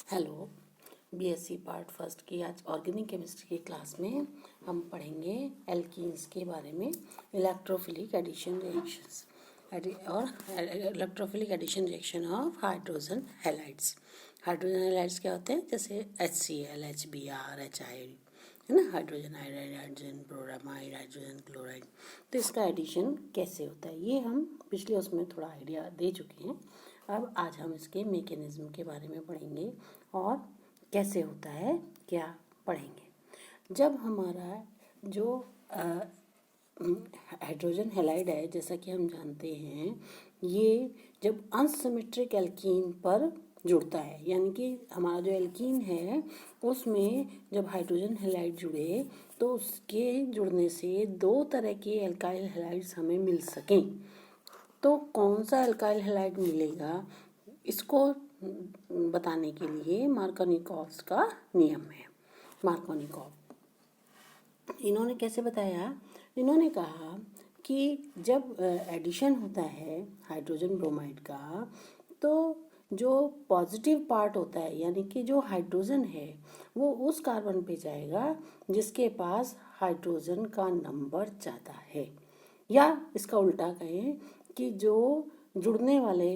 Hello. BSc part first की आज organic chemistry की क्लास में हम पढ़ेंगे एल्कीन्स के बारे में, इलेक्ट्रोफिलिक एडिशन रिएक्शंस और electrophilic addition reaction of hydrogen halides. Hydrogen halides क्या होते हैं? जैसे HCl, HBr, HI, है ना, hydrogen iodide, hydrogen bromide, hydrogen chloride. तो इसका एडिशन कैसे होता है ये हम पिछले उसमें थोड़ा आइडिया दे चुके हैं। अब आज हम इसके मैकेनिज्म के बारे में पढ़ेंगे और कैसे होता है क्या पढ़ेंगे। जब हमारा जो हाइड्रोजन हैलाइड है, जैसा कि हम जानते हैं, ये जब अनसिमेट्रिक एल्कीन पर जुड़ता है, यानी कि हमारा जो एल्कीन है उसमें जब हाइड्रोजन हैलाइड जुड़े तो उसके जुड़ने से दो तरह के एल्काइल हैलाइड्स हमें मिल सकें। तो कौन सा एल्काइल हैलाइड मिलेगा इसको बताने के लिए मार्कोनिकॉव्स का नियम है। मार्कोनिकॉव इन्होंने कैसे बताया? इन्होंने कहा कि जब एडिशन होता है हाइड्रोजन ब्रोमाइड का, तो जो पॉजिटिव पार्ट होता है, यानी कि जो हाइड्रोजन है, वो उस कार्बन पे जाएगा जिसके पास हाइड्रोजन का नंबर ज़्यादा है, या इसका उल्टा कहें कि जो जुड़ने वाले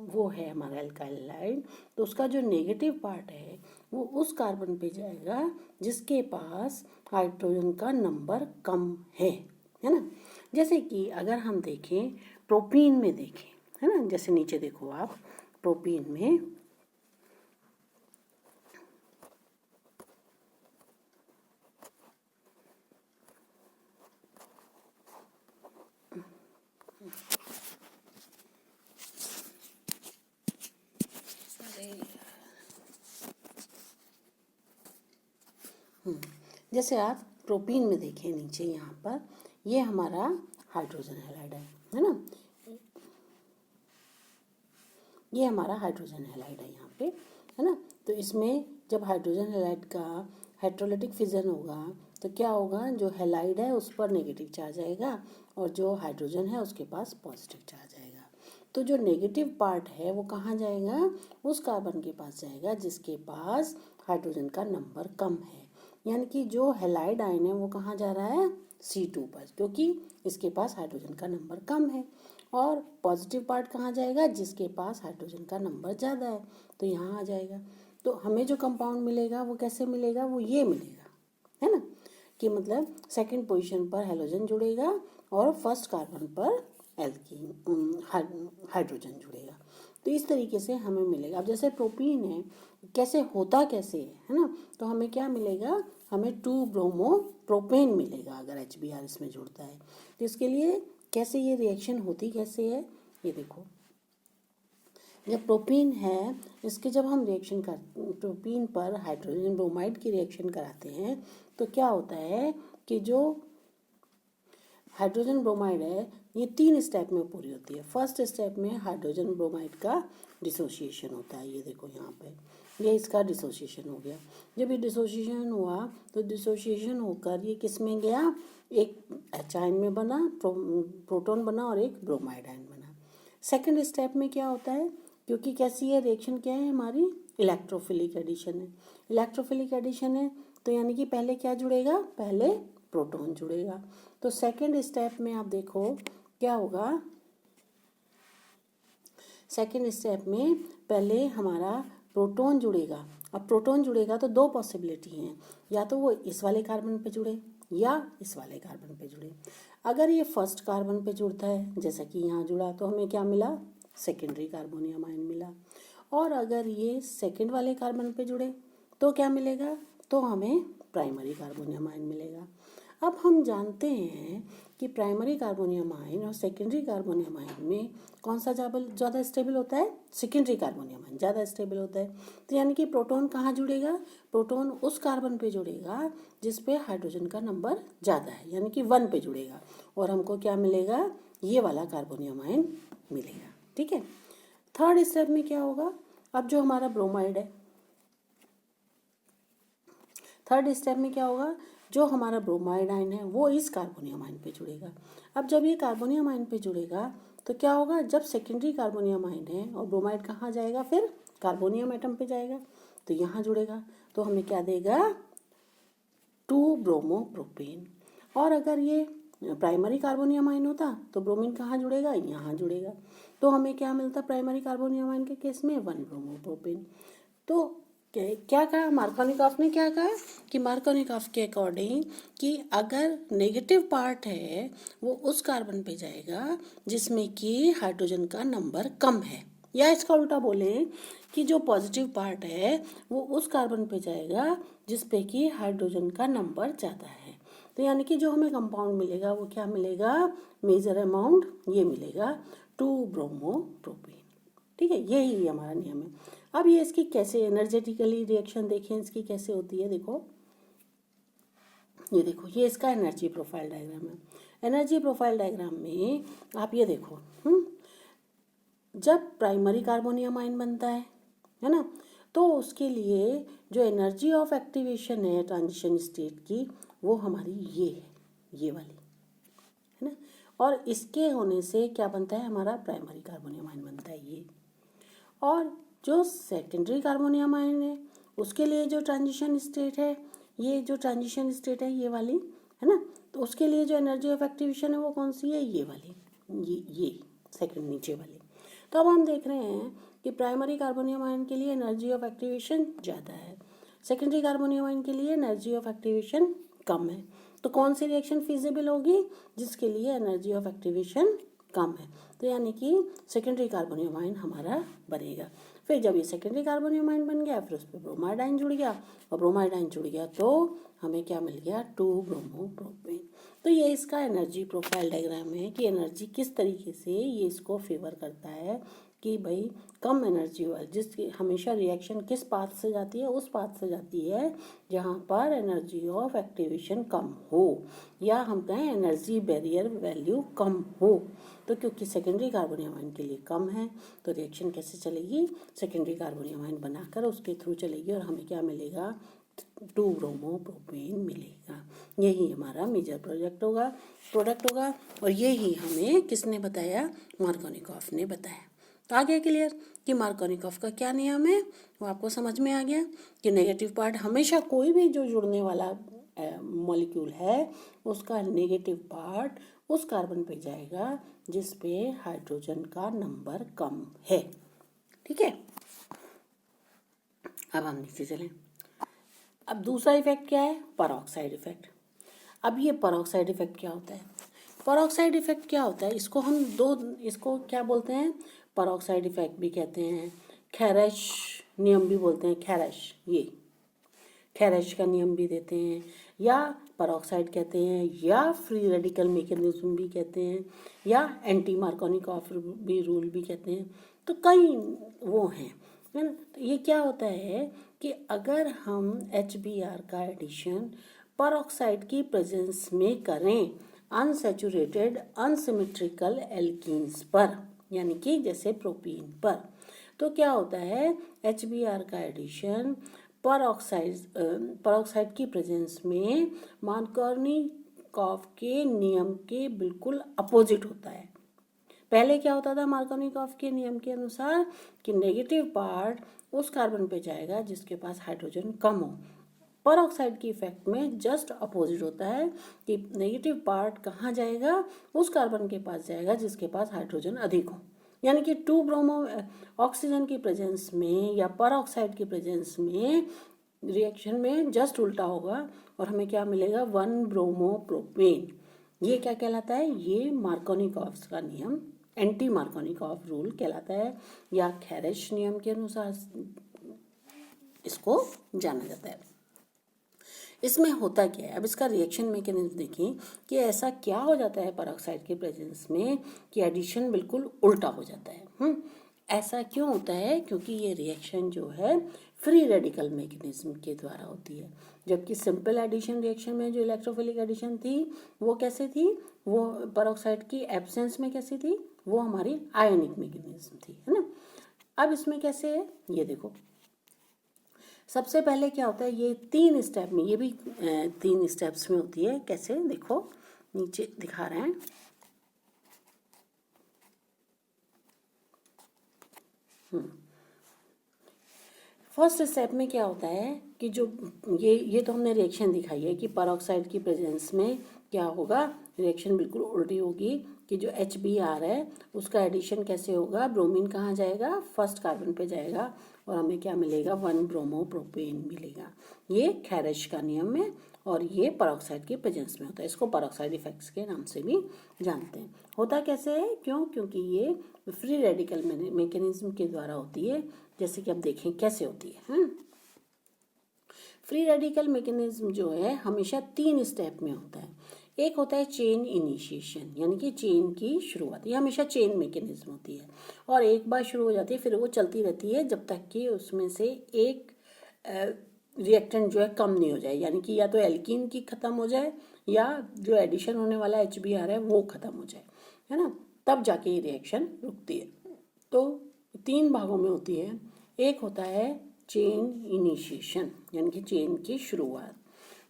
वो है हमारा एल्काइल हैलाइड, तो उसका जो नेगेटिव पार्ट है वो उस कार्बन पे जाएगा जिसके पास हाइड्रोजन का नंबर कम है ना। जैसे कि अगर हम देखें प्रोपीन में देखें, है ना, जैसे नीचे देखो आप प्रोपीन में जैसे आप प्रोपीन में देखें नीचे यहाँ पर, ये हमारा हाइड्रोजन हैलाइड है ना, ये हमारा हाइड्रोजन हैलाइड है यहाँ पे, है ना। तो इसमें जब हाइड्रोजन हैलाइड का हाइड्रोलिटिक फिजन होगा तो क्या होगा, जो हैलाइड है उस पर नेगेटिव चार्ज आएगा और जो हाइड्रोजन है उसके पास पॉजिटिव चार्ज आएगा। तो जो नेगेटिव पार्ट है वो कहाँ जाएगा? उस कार्बन के पास जाएगा जिसके पास हाइड्रोजन का नंबर कम है, यानी कि जो हैलाइड आयन है वो कहाँ जा रहा है? C2 पर, क्योंकि इसके पास हाइड्रोजन का नंबर कम है। और पॉजिटिव पार्ट कहाँ जाएगा? जिसके पास हाइड्रोजन का नंबर ज़्यादा है, तो यहाँ आ जाएगा। तो हमें जो कंपाउंड मिलेगा वो कैसे मिलेगा? वो ये मिलेगा, है ना, कि मतलब सेकंड पोजीशन पर हैलोजन जुड़ेगा और फर्स्ट कार्बन पर एल्कीन हाइड्रोजन जुड़ेगा। तो इस तरीके से हमें मिलेगा। अब जैसे प्रोपीन है, कैसे होता कैसे है ना, तो हमें क्या मिलेगा? हमें 2 ब्रोमो प्रोपेन मिलेगा अगर HBr इसमें जुड़ता है। तो इसके लिए कैसे ये रिएक्शन होती कैसे है ये देखो। जब प्रोपीन है, इसके जब हम रिएक्शन कर प्रोपीन पर हाइड्रोजन ब्रोमाइड की रिएक्शन कराते हैं तो क्या होता है कि जो हाइड्रोजन ब्रोमाइड है ये 3 स्टेप में पूरी होती है। फर्स्ट स्टेप में हाइड्रोजन ब्रोमाइड का डिसोसिएशन होता है, ये देखो यहाँ पे, ये इसका डिसोसिएशन हो गया। जब ये डिसोसिएशन हुआ तो डिसोसिएशन होकर ये किस में गया? एक H आयन में बना, प्रोटॉन बना और एक ब्रोमाइड आयन बना। सेकेंड स्टेप में क्या होता है, क्योंकि कैसी है रिएक्शन, क्या है हमारी? इलेक्ट्रोफिलिक एडिशन है। इलेक्ट्रोफिलिक एडिशन है तो यानी कि पहले क्या जुड़ेगा? पहले प्रोटॉन जुड़ेगा। तो सेकेंड स्टेप में आप देखो क्या होगा। सेकेंड स्टेप में पहले हमारा प्रोटॉन जुड़ेगा। अब प्रोटॉन जुड़ेगा तो 2 पॉसिबिलिटी हैं, या तो वो इस वाले कार्बन पे जुड़े या इस वाले कार्बन पे जुड़े। अगर ये फर्स्ट कार्बन पे जुड़ता है, जैसा कि यहाँ जुड़ा, तो हमें क्या मिला? सेकेंडरी कार्बोनियम आयन मिला। और अगर ये सेकेंड वाले कार्बन पे जुड़े तो क्या मिलेगा? तो हमें प्राइमरी कार्बोनियम आयन मिलेगा। अब हम जानते हैं कि प्राइमरी कार्बोनियम आयन और सेकेंडरी कार्बोनियम आयन में कौन सा ज़्यादा स्टेबल होता है? सेकेंडरी कार्बोनियम आयन ज़्यादा स्टेबल होता है। तो यानी कि प्रोटॉन कहाँ जुड़ेगा? प्रोटॉन उस कार्बन पे जुड़ेगा जिस पे हाइड्रोजन का नंबर ज़्यादा है, यानी कि 1 पे जुड़ेगा, और हमको क्या मिलेगा? ये वाला कार्बोनियम आयन मिलेगा। ठीक है। थर्ड स्टेप में क्या होगा? अब जो हमारा ब्रोमाइड है, थर्ड स्टेप में क्या होगा? जो हमारा ब्रोमाइड आयन है वो इस कार्बोनियम आयन पे जुड़ेगा। अब जब ये कार्बोनियम आयन पे जुड़ेगा तो क्या होगा? जब सेकेंडरी कार्बोनियम आयन है और ब्रोमाइड कहाँ जाएगा? फिर कार्बोनियम एटम पे जाएगा तो यहाँ जुड़ेगा, तो हमें क्या देगा 2 ब्रोमोप्रोपेन। और अगर ये प्राइमरी कार्बोनियम आयन होता तो ब्रोमीन कहाँ जुड़ेगा, यहाँ जुड़ेगा, तो हमें क्या मिलता प्राइमरी कार्बोनियम आयन के केस में 1 ब्रोमोप्रोपेन। तो क्या कहा मार्कोनिकॉफ ने, क्या कहा कि मार्कोनिकॉफ के अकॉर्डिंग कि अगर नेगेटिव पार्ट है वो उस कार्बन पे जाएगा जिसमें कि हाइड्रोजन का नंबर कम है, या इसका उल्टा बोलें कि जो पॉजिटिव पार्ट है वो उस कार्बन पे जाएगा जिस पे कि हाइड्रोजन का नंबर ज़्यादा है। तो यानी कि जो हमें कंपाउंड मिलेगा वो क्या मिलेगा, मेजर अमाउंट ये मिलेगा 2 ब्रोमोप्रोपेन। ठीक है, यही हमारा नियम है। अब ये इसकी कैसे एनर्जेटिकली रिएक्शन देखें इसकी कैसे होती है, देखो ये देखो, ये इसका एनर्जी प्रोफाइल डायग्राम है। एनर्जी प्रोफाइल डायग्राम में आप ये देखो, जब प्राइमरी कार्बोनियम आयन बनता है ना, तो उसके लिए जो एनर्जी ऑफ एक्टिवेशन है ट्रांजिशन स्टेट की वो हमारी ये है, ये वाली है ना, और इसके होने से क्या बनता है हमारा प्राइमरी कार्बोनियम आयन बनता है ये। और जो सेकेंडरी कार्बोनियम आयन है उसके लिए जो ट्रांजिशन स्टेट है, ये जो ट्रांजिशन स्टेट है ये वाली है ना, तो उसके लिए जो एनर्जी ऑफ एक्टिवेशन है वो कौन सी है, ये वाली, ये सेकंड नीचे वाली। तो अब हम देख रहे हैं कि प्राइमरी कार्बोनियम आयन के लिए एनर्जी ऑफ एक्टिवेशन ज़्यादा है, सेकेंडरी कार्बोनियम आयन के लिए एनर्जी ऑफ एक्टिवेशन कम है। तो कौन सी रिएक्शन फिजिबल होगी, जिसके लिए एनर्जी ऑफ एक्टिवेशन कम है, तो यानी कि सेकेंडरी कार्बोनियम आयन हमारा बनेगा। फिर जब ये सेकेंडरी कार्बोनियम आयन बन गया फिर उस पर ब्रोमाइड आयन जुड़ गया, और ब्रोमाइड आयन जुड़ गया तो हमें क्या मिल गया 2 ब्रोमोप्रोपेन। तो ये इसका एनर्जी प्रोफाइल डायग्राम है कि एनर्जी किस तरीके से ये इसको फेवर करता है कि भाई कम एनर्जी वाली, जिसकी हमेशा रिएक्शन किस पाथ से जाती है, उस पाथ से जाती है जहाँ पर एनर्जी ऑफ एक्टिवेशन कम हो, या हम कहें एनर्जी बैरियर वैल्यू कम हो। तो क्योंकि सेकेंडरी कार्बोनियम आयन के लिए कम है तो रिएक्शन कैसे चलेगी, सेकेंडरी कार्बोनियम आयन बनाकर उसके थ्रू चलेगी और हमें क्या मिलेगा 2 ब्रोमोप्रोपेन मिलेगा। यही हमारा मेजर प्रोडक्ट होगा और यही हमें किसने बताया, मार्कोनिकॉफ ने बताया। तो आ गया क्लियर कि मार्कोनिकॉफ का क्या नियम है, वो आपको समझ में आ गया कि नेगेटिव पार्ट हमेशा कोई भी जो जुड़ने वाला मॉलिक्यूल है उसका नेगेटिव पार्ट उस कार्बन पे जाएगा जिस पे हाइड्रोजन का नंबर कम है। ठीक है, अब हम नीचे चलें। अब दूसरा इफेक्ट क्या है, परऑक्साइड इफेक्ट। अब ये परऑक्साइड इफेक्ट क्या होता है, परऑक्साइड इफेक्ट क्या होता है, इसको हम इसको क्या बोलते हैं, परऑक्साइड इफेक्ट भी कहते हैं, खैरेश नियम भी बोलते हैं, ये खैरेश का नियम भी देते हैं, या परऑक्साइड कहते हैं, या फ्री रेडिकल मैकेनिज्म भी कहते हैं, या एंटी मार्कोनिकॉफ भी रूल भी कहते हैं। तो कई वो हैं, है ना। तो ये क्या होता है कि अगर हम HBr का एडिशन परऑक्साइड की प्रेजेंस में करें अनसैचुरेटेड अनसिमेट्रिकल एल्कीन्स पर, यानी कि जैसे प्रोपीन पर, तो क्या होता है HBr का एडिशन परऑक्साइड की प्रेजेंस में मार्कोनिकॉफ के नियम के बिल्कुल अपोजिट होता है। पहले क्या होता था मार्कोनिकॉफ के नियम के अनुसार कि नेगेटिव पार्ट उस कार्बन पे जाएगा जिसके पास हाइड्रोजन कम हो, परऑक्साइड की इफेक्ट में जस्ट अपोजिट होता है कि नेगेटिव पार्ट कहाँ जाएगा, उस कार्बन के पास जाएगा जिसके पास हाइड्रोजन अधिक हो। यानी कि 2 ब्रोमो ऑक्सीजन की प्रेजेंस में या परऑक्साइड की प्रेजेंस में रिएक्शन में जस्ट उल्टा होगा और हमें क्या मिलेगा 1 ब्रोमोप्रोपेन। ये क्या कहलाता है, ये मार्कोनिकॉफ का नियम, एंटी मार्कोनिकॉफ रूल कहलाता है, या खैरेश नियम के अनुसार इसको जाना जाता है। इसमें होता क्या है, अब इसका रिएक्शन मैकेनिज्म देखें कि ऐसा क्या हो जाता है परऑक्साइड के प्रेजेंस में कि एडिशन बिल्कुल उल्टा हो जाता है। ऐसा क्यों होता है, क्योंकि ये रिएक्शन जो है फ्री रेडिकल मैकेनिज्म के द्वारा होती है, जबकि सिंपल एडिशन रिएक्शन में जो इलेक्ट्रोफिलिक एडिशन थी वो कैसे थी, वो परऑक्साइड की एब्सेंस में कैसी थी, वो हमारी आयनिक मैकेनिज्म थी, है ना। अब इसमें कैसे है ये देखो, सबसे पहले क्या होता है, ये 3 स्टेप में, ये भी 3 स्टेप्स में होती है। कैसे देखो, नीचे दिखा रहे हैं, फर्स्ट स्टेप में क्या होता है कि जो ये तो हमने रिएक्शन दिखाई है कि परऑक्साइड की प्रेजेंस में क्या होगा, रिएक्शन बिल्कुल उल्टी होगी कि जो HBr है उसका एडिशन कैसे होगा, ब्रोमीन कहाँ जाएगा, फर्स्ट कार्बन पे जाएगा और हमें क्या मिलेगा, 1 ब्रोमो प्रोपेन मिलेगा। ये खैरिश का नियम है और ये परऑक्साइड की प्रेजेंस में होता है। इसको परऑक्साइड इफेक्ट्स के नाम से भी जानते हैं। होता कैसे है, क्योंकि ये फ्री रेडिकल मैकेनिज्म के द्वारा होती है। जैसे कि अब देखें कैसे होती है। फ्री रेडिकल मैकेनिज्म जो है हमेशा 3 स्टेप में होता है। एक होता है चेन इनिशिएशन, यानी कि चेन की शुरुआत, ये हमेशा चेन मैकेनिज्म होती है और एक बार शुरू हो जाती है फिर वो चलती रहती है जब तक कि उसमें से एक रिएक्टेंट जो है कम नहीं हो जाए, यानी कि या तो एल्कीन की ख़त्म हो जाए या जो एडिशन होने वाला HBr है वो ख़त्म हो जाए, है ना, तब जाके ये रिएक्शन रुकती है। तो 3 भागों में होती है। एक होता है चेन इनिशिएशन, यानी कि चेन की शुरुआत।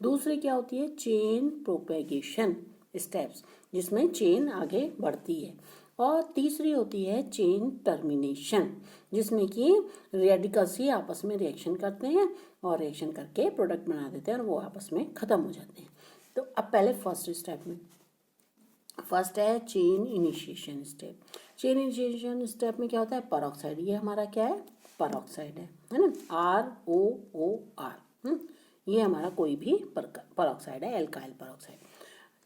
दूसरी क्या होती है, चेन प्रोपेगेशन स्टेप्स, जिसमें चेन आगे बढ़ती है। और तीसरी होती है चेन टर्मिनेशन, जिसमें कि रेडिकल्स ही आपस में रिएक्शन करते हैं और रिएक्शन करके प्रोडक्ट बना देते हैं और वो आपस में ख़त्म हो जाते हैं। तो अब पहले फर्स्ट स्टेप में, फर्स्ट है chain initiation step. Chain initiation step में क्या होता है, परऑक्साइड, ये हमारा क्या है, परऑक्साइड है ना, ROOR, ये हमारा कोई भी परऑक्साइड है, एल्काइल परऑक्साइड।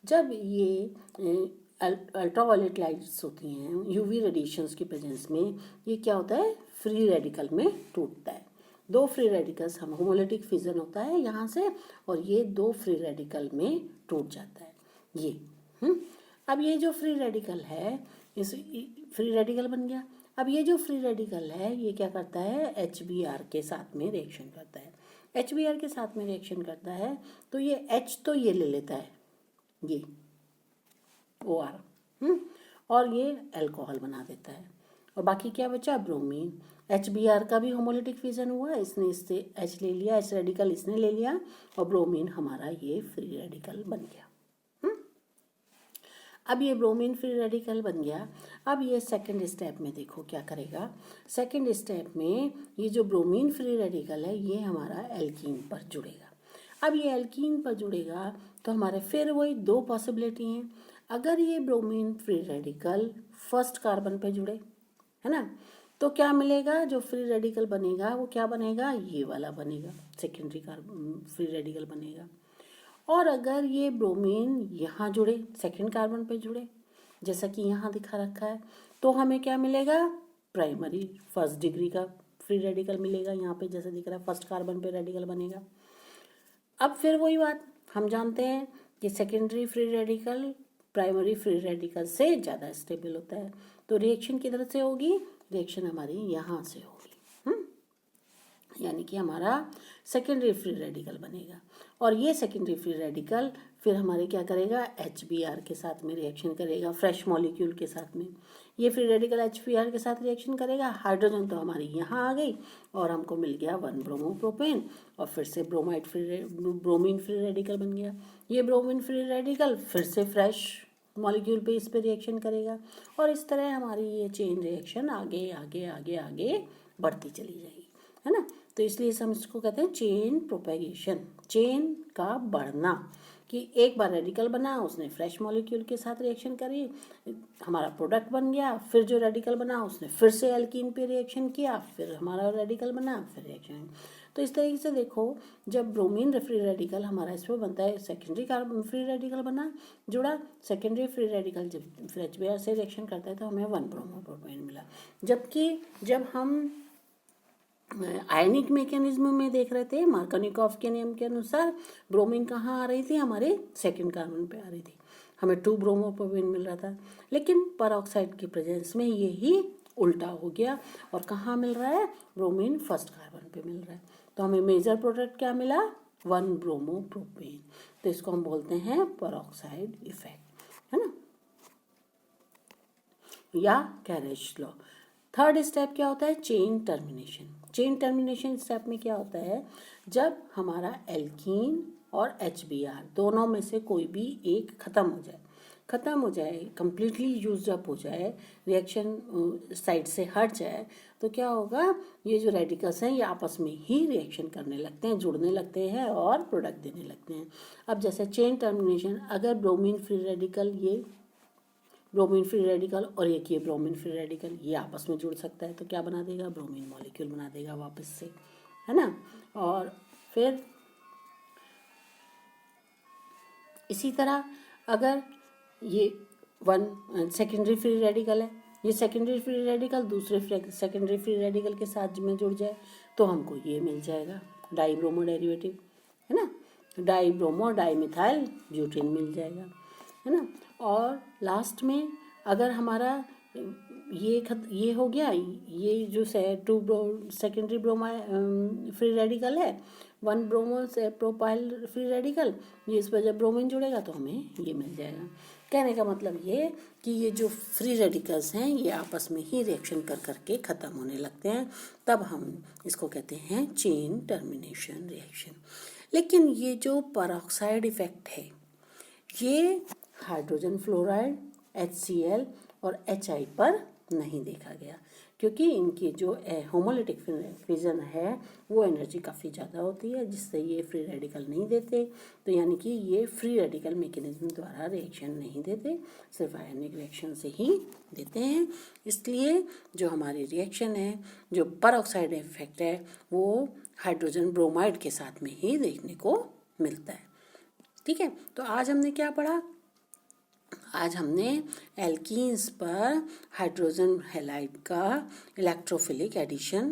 जब ये अल्ट्रावायलेट लाइट्स होती हैं, यूवी रेडिएशंस की प्रेजेंस में, ये क्या होता है, फ्री रेडिकल में टूटता है। 2 फ्री रेडिकल्स, हम होमोलिटिक फिजन होता है यहाँ से और ये 2 फ्री रेडिकल में टूट जाता है ये। अब ये जो फ्री रेडिकल है, इस फ्री रेडिकल बन गया। अब ये जो फ्री रेडिकल है ये क्या करता है, HBr के साथ में रिएक्शन करता है। HBr के साथ में रिएक्शन करता है तो ये H तो ये ले लेता है, ये OR, और ये अल्कोहल बना देता है और बाकी क्या बचा, ब्रोमीन। HBr का भी होमोलिटिक फिजन हुआ, इसने इससे H ले लिया, H रेडिकल इसने ले लिया और ब्रोमीन हमारा ये फ्री रेडिकल बन गया। अब ये ब्रोमीन फ्री रेडिकल बन गया। अब ये सेकंड स्टेप में देखो क्या करेगा। सेकंड स्टेप में ये जो ब्रोमीन फ्री रेडिकल है ये हमारा एल्कीन पर जुड़ेगा। अब ये एल्कीन पर जुड़ेगा तो हमारे फिर वही 2 पॉसिबिलिटी हैं। अगर ये bromine free radical first carbon पे जुड़े, है ना, तो क्या मिलेगा, जो फ्री रेडिकल बनेगा वो क्या बनेगा, ये वाला बनेगा, सेकेंडरी कार्बन फ्री रेडिकल बनेगा। और अगर ये ब्रोमीन यहाँ जुड़े, सेकंड कार्बन पे जुड़े, जैसा कि यहाँ दिखा रखा है, तो हमें क्या मिलेगा, प्राइमरी फर्स्ट डिग्री का फ्री रेडिकल मिलेगा। यहाँ पे जैसे दिख रहा है फर्स्ट कार्बन पे रेडिकल बनेगा। अब फिर वही बात, हम जानते हैं कि secondary free radical primary free radical से ज़्यादा स्टेबल होता है। तो रिएक्शन किधर से होगी, रिएक्शन हमारी यहाँ से होगी, यानी कि हमारा सेकेंडरी फ्री रेडिकल बनेगा। और ये सेकेंडरी फ्री रेडिकल फिर हमारे क्या करेगा, HBr के साथ में रिएक्शन करेगा, फ्रेश मॉलिक्यूल के साथ में। ये फ्री रेडिकल HBr के साथ रिएक्शन करेगा, हाइड्रोजन तो हमारी यहाँ आ गई और हमको मिल गया 1 ब्रोमो प्रोपेन और फिर से ब्रोमीन फ्री रेडिकल बन गया। ये ब्रोमीन फ्री रेडिकल फिर से फ्रेश मॉलिक्यूल पे इस पे रिएक्शन करेगा और इस तरह हमारी ये चेन रिएक्शन आगे आगे आगे आगे बढ़ती चली जाएगी, है ना। तो इसलिए हम इसको कहते हैं चेन प्रोपेगेशन, चेन का बढ़ना, कि एक बार रेडिकल बना, उसने फ्रेश मॉलिक्यूल के साथ रिएक्शन करी, हमारा प्रोडक्ट बन गया, फिर जो रेडिकल बना उसने फिर से एल्कीन पे रिएक्शन किया, फिर हमारा रेडिकल बना, फिर रिएक्शन। तो इस तरीके से देखो, जब ब्रोमीन फ्री रेडिकल हमारा इसमें बनता है, सेकेंडरी कार्बन फ्री रेडिकल बना, जुड़ा, सेकेंडरी फ्री रेडिकल जब फिर HBr से रिएक्शन करता है तो हमें 1 ब्रोमो प्रोपेन मिला। जबकि जब हम आयनिक मैकेनिज्म में देख रहे थे, मार्कोनिकॉफ के नियम के अनुसार ब्रोमीन कहाँ आ रही थी, हमारे सेकंड कार्बन पे आ रही थी, हमें 2 ब्रोमो प्रोपेन मिल रहा था। लेकिन परऑक्साइड की प्रेजेंस में ये ही उल्टा हो गया और कहाँ मिल रहा है, ब्रोमीन फर्स्ट कार्बन पे मिल रहा है। तो हमें मेजर प्रोडक्ट क्या मिला, 1 ब्रोमो प्रोपेन। तो इसको हम बोलते हैं परऑक्साइड इफेक्ट, है ना, या कैरेज लॉ। थर्ड स्टेप क्या होता है, chain termination. Chain termination step में क्या होता है, जब हमारा एल्कीन और HBr दोनों में से कोई भी एक खत्म हो जाए, ख़त्म हो जाए, कम्प्लीटली यूज्ड अप हो जाए, रिएक्शन साइड से हट जाए, तो क्या होगा, ये जो रेडिकल्स हैं ये आपस में ही रिएक्शन करने लगते हैं, जुड़ने लगते हैं और प्रोडक्ट देने लगते हैं। अब जैसे चेन टर्मिनेशन, अगर ब्रोमीन फ्री रेडिकल, ये ब्रोमीन फ्री रेडिकल और एक ये ब्रोमीन फ्री रेडिकल, ये आपस में जुड़ सकता है तो क्या बना देगा, ब्रोमीन मॉलिक्यूल बना देगा वापस से, है ना। और फिर इसी तरह अगर ये वन सेकेंडरी फ्री रेडिकल है, ये सेकेंडरी फ्री रेडिकल दूसरे सेकेंडरी फ्री रेडिकल के साथ में जुड़ जाए तो हमको ये मिल जाएगा डाईब्रोमो डेरिवेटिव, है ना, डाईब्रोमो डाईमिथाइल ब्यूटेन मिल जाएगा, है ना। और लास्ट में अगर हमारा ये हो गया, ये जो सेकेंडरी फ्री रेडिकल है, वन ब्रोमो से प्रोपाइल फ्री रेडिकल, ये इस पर जब ब्रोमीन जुड़ेगा तो हमें ये मिल जाएगा। कहने का मतलब ये कि ये जो फ्री रेडिकल्स हैं ये आपस में ही रिएक्शन कर करके ख़त्म होने लगते हैं, तब हम इसको कहते हैं चेन टर्मिनेशन रिएक्शन। लेकिन ये जो पेरोक्साइड इफेक्ट है ये हाइड्रोजन फ्लोराइड, HCl और HI पर नहीं देखा गया, क्योंकि इनकी जो होमोलिटिक फिजन है वो एनर्जी काफ़ी ज़्यादा होती है, जिससे ये फ्री रेडिकल नहीं देते। तो यानी कि ये फ्री रेडिकल मैकेनिज्म द्वारा रिएक्शन नहीं देते, सिर्फ आयनिक रिएक्शन से ही देते हैं। इसलिए जो हमारी रिएक्शन है, जो पेरोक्साइड इफेक्ट है, वो हाइड्रोजन ब्रोमाइड के साथ में ही देखने को मिलता है। ठीक है, तो आज हमने क्या पढ़ा, आज हमने एल्कीन्स पर हाइड्रोजन हैलाइड का इलेक्ट्रोफिलिक एडिशन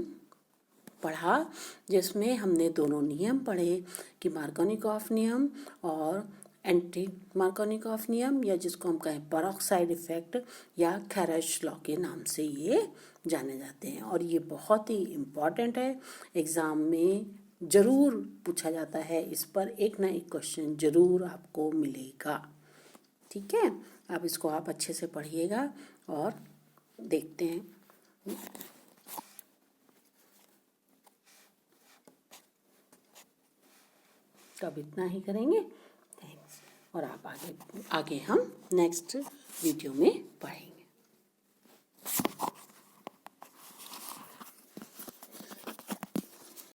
पढ़ा, जिसमें हमने दोनों नियम पढ़े कि मार्कोनिकॉफ नियम और एंटी मार्कोनिकॉफ नियम, या जिसको हम कहें पेरोक्साइड इफेक्ट या खैरश लॉ के नाम से ये जाने जाते हैं। और ये बहुत ही इम्पॉर्टेंट है, एग्ज़ाम में ज़रूर पूछा जाता है, इस पर एक ना एक क्वेश्चन ज़रूर आपको मिलेगा। ठीक है, अब इसको आप अच्छे से पढ़िएगा और देखते हैं। तब इतना ही करेंगे, थैंक्स। और आप आगे हम नेक्स्ट वीडियो में पढ़ेंगे।